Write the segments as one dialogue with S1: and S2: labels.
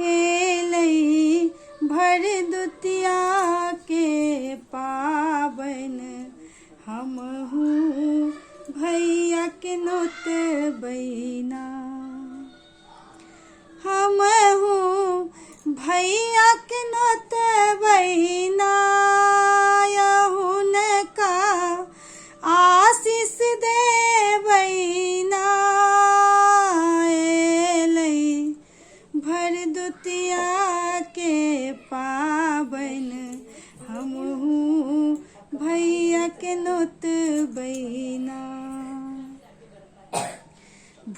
S1: एलई भर दुतिया के पावन हमहू भैया के नोत बैना हमहू भैया के नोत बैना यहुन का आशीष दे बैना एलई भर दुतिया के पावन हमहू भैया के नोत बैना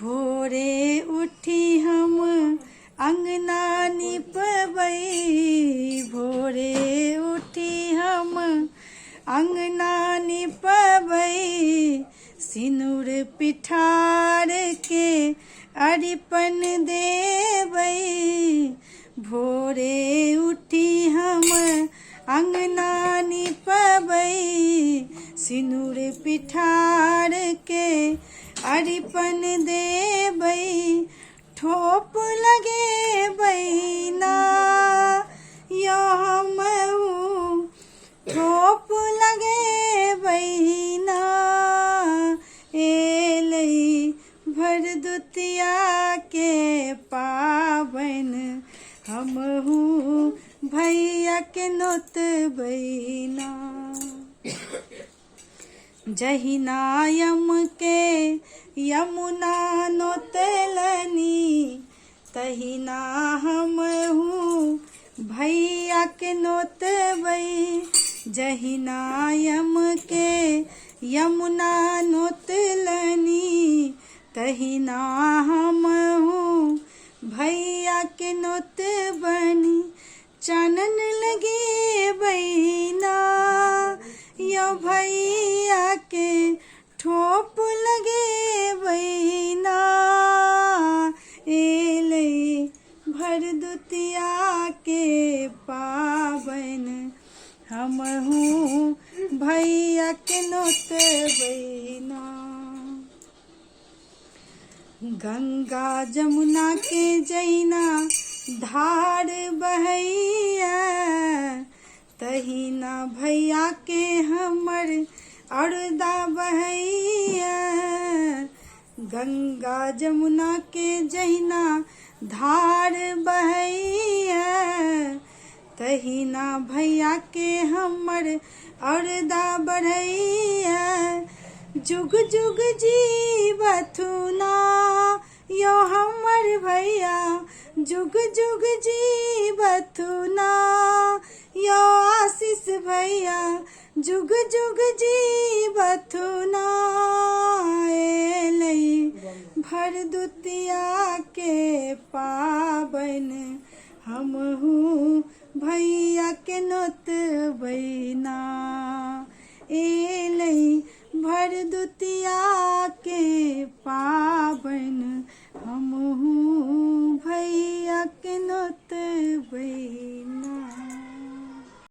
S1: भोरे उठी हम अंगना निपबै भोरे उठी हम अंगना निपबै सिनुर पिठार के अरिपन देबै भोरे उठी हम अंगना निपबै सिनुर पिठार के अरिपन देबै ठोप लगे बैना यो हमहू ठोप लगे बैना एलई भर दुतिया के पावन हमहू भैया के नोत बैना जहिना यम के यमुना नोतलनी तहिना हमहू भैया के नोतबै जहिना यम के यमुना नोतलनी तहिना हमहू भैया के नोतबनी चानन लगे बैना यो भैया के ठोप लगे बैना एलई भर दुतिया के पावन हमहू भैया के नोत बैना गंगा जमुना के जैना धार बहैया तहिना भैया के हमर अरदा बहैया गंगा जमुना के जहिना धार बहैया तहिना भैया के हमर अरदा बढ़ैया जुग जुग जीवथुना यो हमर भैया जुग जुग जीवथुना यो आशीष भैया जुग जुग जीवथुना एलई भर दुतिया के पावन हमहू भैया के नोत बैना।